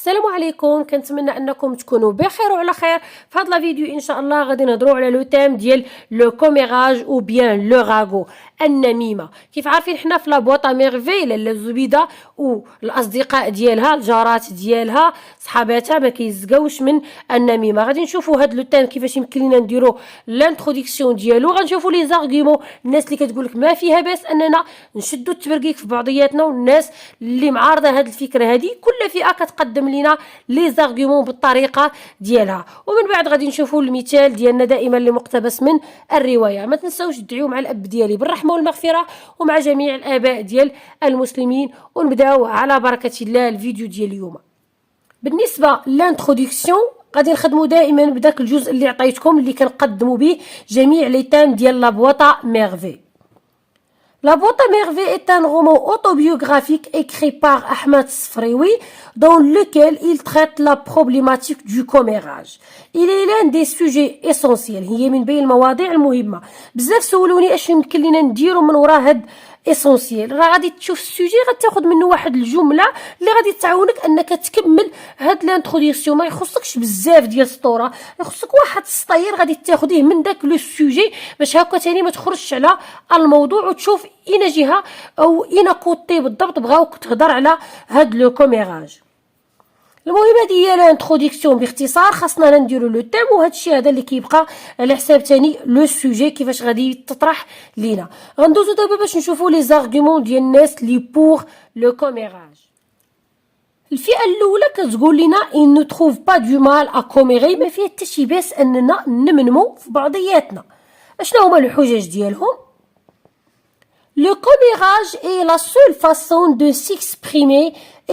السلام عليكم، كنتمنى انكم تكونوا بخير وعلى خير. في هذا الفيديو ان شاء الله غادي نهضروا على لو تيم ديال لو كوميراج او بيان لو غاغو، النميمه. كيف عارفين حنا في لابواطا ميرفي لاله زبيده والاصدقاء ديالها الجارات ديالها صحاباتها ما كيزقاوش من النميمه. غادي نشوفوا هذا لو تيم كيفاش يمكن لنا نديروا لانتروداكسيون ديالو، غنشوفوا لي زارغيومون الناس اللي كتقول لك ما فيها باس اننا نشدوا التبرقيق في بعضياتنا، والناس اللي معارضه هذه الفكره هذه. كل فئه كتقدم لنا لي زارغيومون بالطريقه ديالها، ومن بعد غادي نشوفوا المثال ديالنا دائما اللي مقتبس من الروايه. ما تنساوش تدعيو مع الاب ديالي بالرحمه والمغفره ومع جميع الاباء ديال المسلمين. ونبداو على بركه الله الفيديو ديال اليوم. بالنسبه للانتروداكسيون غادي نخدموا دائما بداك الجزء اللي عطيتكم اللي كنقدموا به جميع لي تام ديال لابواطا ميرفي. La boîte à merveilles est un roman autobiographique écrit par Ahmed Sfraoui dans lequel il traite la problématique du commérage. Il est l'un des sujets essentiels. هي من بين المواضيع المهمة. بزاف سولوني اش يمكن لينا نديرو من وراء هاد اسونسيال. راه غادي تشوف السوجي غتاخد منه واحد الجمله اللي غادي تعاونك انك تكمل هاد لانتروداكسيون. ما يخصكش بزاف ديال السطوره، يخصك واحد السطير غادي تاخديه من داك لو سوجي باش هكا تاني ما تخرجش على الموضوع وتشوف اين جهه او اين كوتي بالضبط بغاوك تهضر على هاد لو كوميراج. المهم هذه هي لانتروداكسيون باختصار. خاصنا نديرو لو تيم، وهذا الشيء هذا اللي كيبقى على حساب تاني لو سوجي كيفاش غادي تطرح لينا. غندوزو دابا باش نشوفوا لي زارغيومون ديال الناس لي بور لو كوميراج. الفئه الاولى كتقول لنا ان نو تروف با دو مال ا كوميري، ما فيها حتى شي باس اننا نمنمو في بعضياتنا. اشنو هما الحجج ديالهم؟ Le commérage est la seule façon de s'exprimer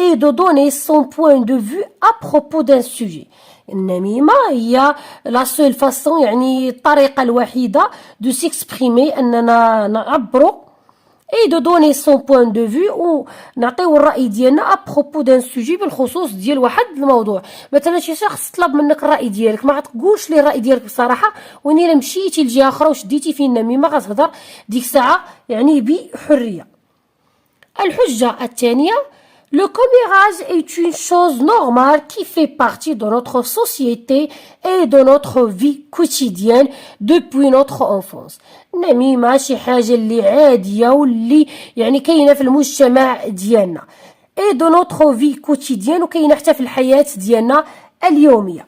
et de donner son point de vue à propos d'un sujet. النميمة هي la seule façon، يعني الطريقة الوحيدة de s'exprimer أننا نعبرو et de donner son point de vue ونعطيو الرأي ديالنا à propos d'un sujet بالخصوص ديال واحد الموضوع. مثلا شي شخص طلب منك الرأي ديالك، ما غتقولش ليه الرأي ديالك بصراحة، وين الا مشيتي لجهة أخرى وشديتي في النميمة غتهضر ديك الساعة يعني بحرية. الحجة الثانية: Le commérage est une chose normale qui fait partie de notre société et de notre vie quotidienne depuis notre enfance. النميمة شي حاجة اللي عادية واللي يعني كاينة في المجتمع ديالنا et de notre vie quotidienne، وكاينة حتى في الحياة ديالنا اليومية.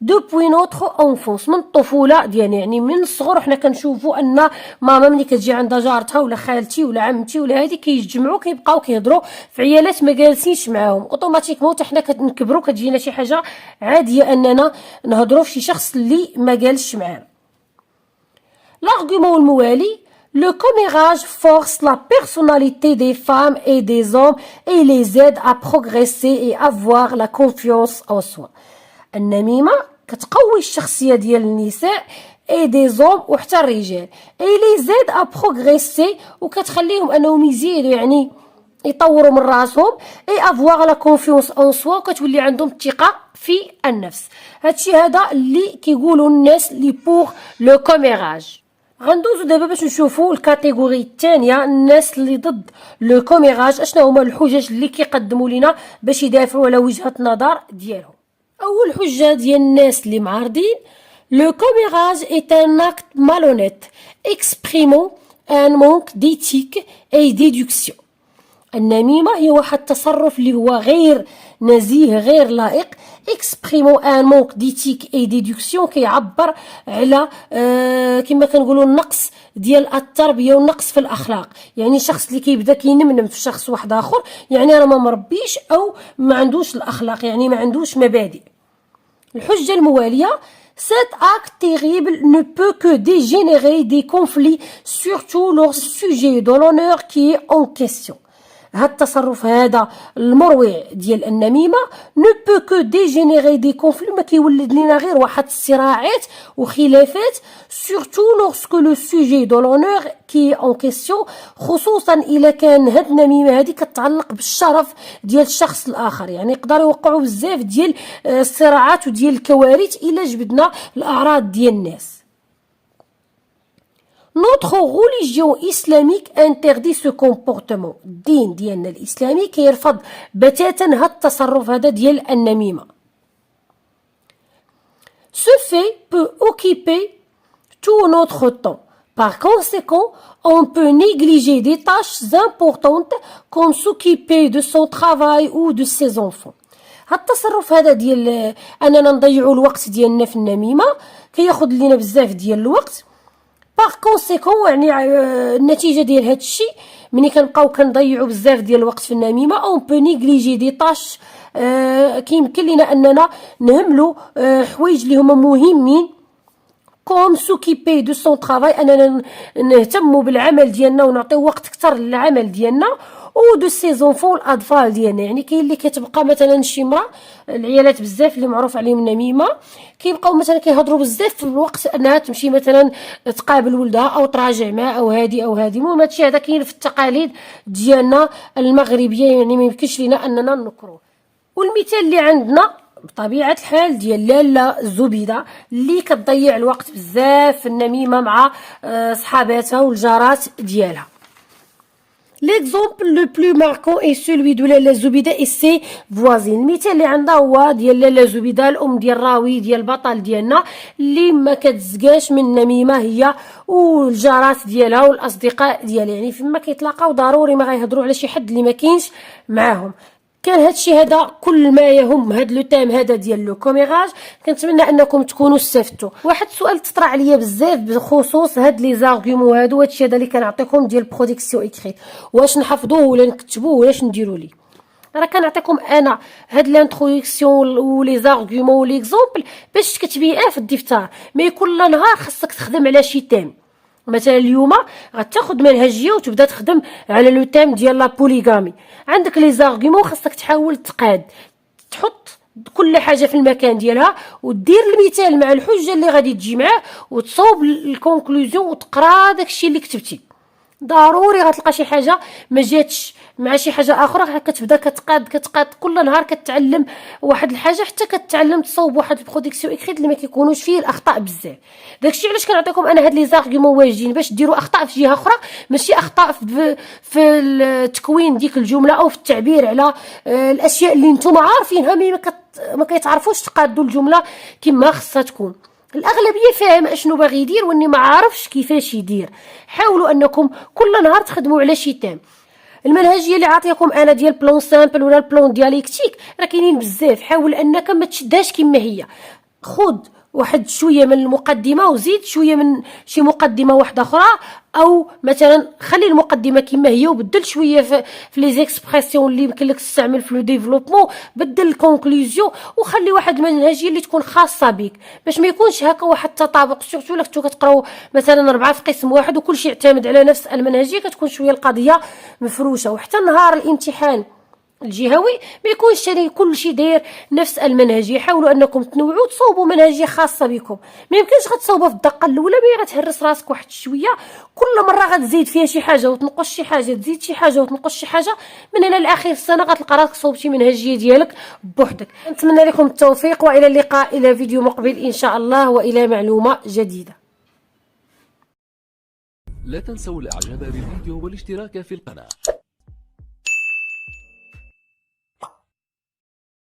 دوبوي نوتر اونفونس، من الطفوله ديالنا، يعني من الصغر حنا كنشوفوا ان ماما ملي كتجي عندها جارتها ولا خالتي ولا عمتي ولا هذه كيتجمعوا كيبقاو كيهضروا في عيالات ما جالسينش معاهم. اوتوماتيكمون حتى حنا كنكبروا كتجينا شي حاجه عاديه اننا نهضروا في شي شخص اللي ما جالسش معانا. l'argument الموالي: Le commérage force la personnalité des femmes et des hommes et les aide à progresser et avoir la confiance en soi. النميمة كتقوي الشخصية ديال النساء اي دي زوم وحتى الرجال، اي لي زيد ا بروغريسي، وكتخليهم انهم يزيدوا يعني يطوروا من راسهم، اي افواغ لا كونفيونس اون سوا، وكتولي عندهم الثقة في النفس. هادشي هذا اللي كيقولوا الناس لي بوغ لو كوميراج. غندوزو دابا باش نشوفوا الكاتيجوري الثانيه، الناس اللي ضد لو كوميراج. اشنا هما الحجج اللي كيقدموا لنا باش يدافعوا على وجهة النظر ديالهم؟ أول حجة ديال الناس اللي معارضين: Le commérage est un acte malhonnête exprimant un manque d'éthique et d'éducation. النميمة هي واحد التصرف اللي هو غير نزيه غير لائق. exprimant un manque d'éthique et d'éducation كيعبر على كما كنقولوا النقص ديال التربيه والنقص في الاخلاق. يعني شخص اللي كيبدا كينمنم في شخص واحد اخر، يعني راه ما مربيش او ما عندوش الاخلاق، يعني ما عندوش مبادئ. الحجه المواليه: Cet acte terrible ne peut que dégénérer des conflits, surtout lorsque le sujet de l'honneur qui est en question. هاد التصرف هذا المروع ديال النميمه نو بو كو ديجينيري دي كونفلي، ما كيولد لينا غير واحد الصراعات وخلافات، سورتو لورسكو لو سوجي دو لونور كي اون كيسيون، خصوصا الا كان هاد النميمه هذه كتعلق بالشرف ديال الشخص الاخر. يعني يقدروا يوقعوا بزاف ديال الصراعات وديال الكوارث الا جبدنا الاعراض ديال الناس. Notre religion islamique interdit ce comportement. الدين ديالنا الإسلامي كيرفض بتاتا هاد التصرف هذا ديال النميمة. Ce fait peut occuper tout notre temps. Par conséquent, on peut négliger des tâches importantes comme s'occuper de son travail ou de ses enfants. هاد التصرف هذا ديال اننا نضيعوا الوقت ديالنا في النميمه كياخذ لينا بزاف ديال الوقت. باغ كونسيكون يعني النتيجه ديال هاد الشيء ملي كنبقاو كنضيعوا بزاف ديال الوقت في النميمه اون بو نيغليجي دي طاش كيمكن لينا اننا نهملوا حوايج اللي هما مهمين كوم سوكيبي دو سون طرافاي اننا نهتموا بالعمل ديالنا ونعطيو وقت اكثر للعمل ديالنا و دو سي زونفون الاطفال ديالنا. يعني كاين اللي كتبقى مثلا شي مرا العيالات بزاف اللي معروف عليهم النميمه كيبقاو مثلا كيهضروا بزاف في الوقت انها تمشي مثلا تقابل ولدها او تراجع معاه او هادي او هادي. المهم هادشي هذا كاين في التقاليد ديالنا المغربيه يعني ما يمكنش لينا اننا نكروه. والمثال اللي عندنا بطبيعه الحال ديال لاله الزبيده اللي كتضيع الوقت بزاف في النميمه مع صحاباتها والجارات ديالها. L'exemple le plus marquant est celui de لاله الزبيده et ses voisines. المثال اللي عندها هو ديال لاله الزبيده الام ديال راوي ديال البطل ديالنا اللي ما كتزكاش من النميمه هي والجارات ديالها والاصدقاء ديالها. يعني فيما كيتلاقاو ضروري ما غيهضروا على شي حد اللي ما كاينش معاهم. كان هادشي هذا كل ما يهم هاد لو تيم هذا ديال لو كوميراج. كنتمنى انكم تكونوا استفدتوا. واحد السؤال تطرح عليا بزاف بخصوص هاد لي زارغومون هادو هادشي هذا اللي كنعطيكم ديال برودكسيون اكريت واش نحفظوه ولا نكتبوه ولا اش نديروا ليه. راه كنعطيكم انا هاد لانتروداكسيون ولي زارغومون وليكزومبل باش تكتبيه في الدفتر مي كل نهار خاصك تخدم على شي تيم. مثلا اليوم غتاخذ منهجيه وتبدا تخدم على لو تيم ديال لا بوليغامي. عندك لي زارغومون خاصك تحاول تحط كل حاجه في المكان ديالها ودير المثال مع الحجه اللي غادي تجي معاه وتصوب الكونكلوزيون وتقرا داكشي اللي كتبتي. ضروري غتلقى شي حاجه ما جاتش مع شي حاجه اخرى كتبدا كتقاد كل نهار كتعلم واحد الحاجه حتى كتعلم تصوب واحد البرودكسيون اكريت اللي ما كيكونوش فيه الاخطاء بزاف. داكشي علاش كنعطيكم انا هاد لي زارغومون واجدين باش ديروا اخطاء في جهه اخرى ماشي اخطاء في التكوين ديك الجمله او في التعبير على الاشياء اللي نتوما عارفينها ما كيتعرفوش تقادوا الجمله كما خصها تكون. الاغلبيه فاهم اشنو باغي يدير واني ما عارفش كيفاش يدير. حاولوا انكم كل نهار تخدموا على شي تيم. المنهجيه اللي عاطيكم انا ديال بلون سامبل ولا البلون دياليكتيك راه كاينين بزاف. حاول انك ما تشدهاش كما هي. خذ واحد شويه من المقدمه وزيد شويه من شي مقدمه واحده اخرى او مثلا خلي المقدمه كما هي وبدل شويه في لي زيكسبرسيون اللي يمكن لك تستعمل في لو ديفلوبمون. بدل الكونكلوزيون وخلي واحد المنهجيه اللي تكون خاصه بك باش ما يكونش هكا واحد التطابق. سورتو الا كنتو كتقراو مثلا 4 في قسم واحد وكل شيء يعتمد على نفس المنهجيه كتكون شويه القضيه مفروشه. وحتى نهار الامتحان الجهوي ما يكونش كل شيء داير نفس المنهجيه. حاولوا انكم تنوعوا تصوبوا منهجيه خاصه بكم. ما يمكنش غتصوبوا في الدقه الاولى مي غتهرس راسك واحد شويه. كل مره غتزيد فيها شي حاجه وتنقص شي حاجه تزيد شي حاجه وتنقص شي حاجه من هنا لاخر السنه غتلقى راسك صوبتي منهجيه ديالك بوحدك. نتمنى لكم التوفيق والى اللقاء الى فيديو مقبل ان شاء الله والى معلومه جديده. لا تنسوا الاعجاب بالفيديو والاشتراك في القناه.